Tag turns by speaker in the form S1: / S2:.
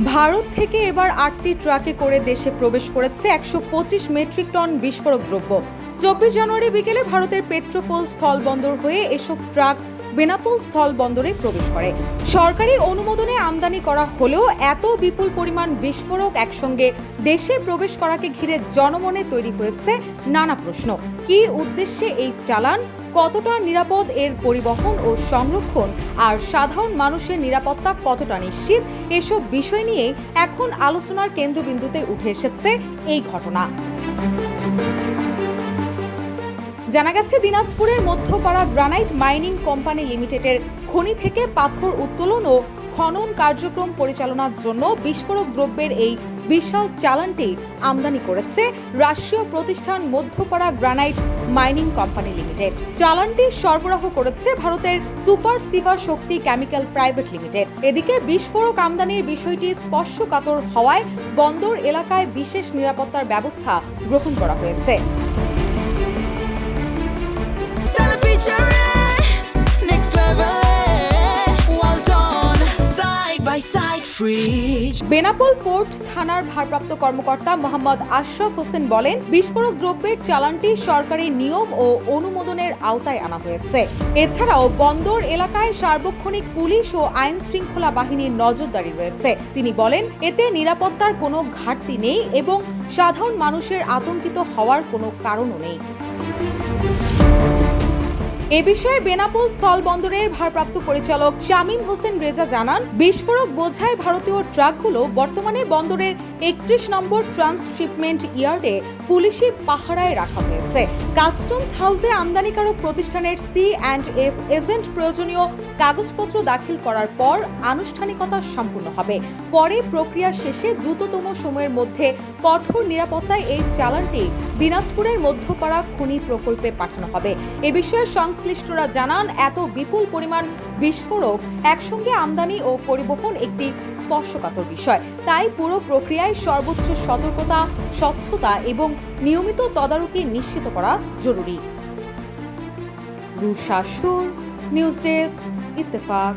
S1: ভারত থেকে এবার ৮টি ট্রাকে করে দেশে প্রবেশ করেছে ১২৫ মেট্রিক টন বিস্ফোরক দ্রব্য। ২৪ জানুয়ারি বিকেলে ভারতের পেট্রোপোল স্থলবন্দর হয়ে এসব ট্রাক বেনাপোল স্থলবন্দরে প্রবেশ করে। সরকারি অনুমোদনে আমদানি করা হলেও এত বিপুল পরিমাণ বিস্ফোরক একসঙ্গে দেশে প্রবেশ করাকে ঘিরে জনমনে তৈরি হয়েছে নানা প্রশ্ন। কী উদ্দেশ্যে এই চালান, কতটা নিরাপদ এর পরিবহন ও সংরক্ষণ, আর সাধারণ মানুষের নিরাপত্তা কতটা নিশ্চিত, এসব বিষয় নিয়ে এখন আলোচনার কেন্দ্রবিন্দুতে উঠে এসেছে এই ঘটনা। জানা গেছে, দিনাজপুরের মধ্যপাড়া গ্রানাইট মাইনিং কোম্পানি লিমিটেডের খনি থেকে পাথর উত্তোলন ও খনন কার্যক্রম পরিচালনার জন্য বিস্ফোরক দ্রব্যের এই বিশাল চালানটি আমদানি করেছে রাষ্ট্রীয় প্রতিষ্ঠান Madhyapara granite mining company limited. চালানটি সরবরাহ করেছে ভারতের super Shiva Shakti chemical private limited. এদিকে বিস্ফোরক আমদানির বিষয়টি স্পর্শকাতর হওয়ায় বন্দর এলাকায় বিশেষ নিরাপত্তার ব্যবস্থা গ্রহণ করা হয়েছে। বেনাপোল পোর্ট থানার ভারপ্রাপ্ত কর্মকর্তা মোহাম্মদ আশরাফ হোসেন বলেন, বিস্ফোরক দ্রব্যের চালানটি সরকারি নিয়ম ও অনুমোদনের আওতায় আনা হয়েছে। এছাড়াও বন্দর এলাকায় সার্বক্ষণিক পুলিশ ও আইন শৃঙ্খলা বাহিনীর নজরদারি রয়েছে। তিনি বলেন, এতে নিরাপত্তার কোনো ঘাটতি নেই এবং সাধারণ মানুষের আতঙ্কিত হওয়ার কোনো কারণও নেই। এ বিষয়ে বেনাপোল স্থলবন্দরের ভারপ্রাপ্ত পরিচালক শামীম হোসেন রেজা জানান, বিস্ফোরক বোঝাই ভারতীয় ট্রাকগুলো বর্তমানে বন্দরের ৩১ নম্বর ট্রান্সশিপমেন্ট ইয়ার্ডে পুলিশি পাহারায় রাখা হয়েছে। কাস্টমস হাউসে আমদানিকারক প্রতিষ্ঠানের C&F এজেন্ট প্রয়োজনীয় কাগজপত্র দাখিল করার পর আনুষ্ঠানিকতা সম্পূর্ণ হবে। পরে প্রক্রিয়া শেষে দ্রুততম সময়ের মধ্যে কঠোর নিরাপত্তায় এই চালানটি দিনাজপুরের মধ্যপাড়া খনি প্রকল্পে পাঠানো হবে। এ বিষয়ে সংশ্লিষ্টরা জানান, এত বিপুল পরিমাণ বিস্ফোরক একসঙ্গে আমদানি ও পরিবহন একটি স্পর্শকাতর বিষয়। তাই পুরো প্রক্রিয়ায় সর্বোচ্চ সতর্কতা, স্বচ্ছতা এবং নিয়মিত তদারকি নিশ্চিত করা জরুরি। রুশা সুর, নিউজ ডেস্ক, ইত্তেফাক।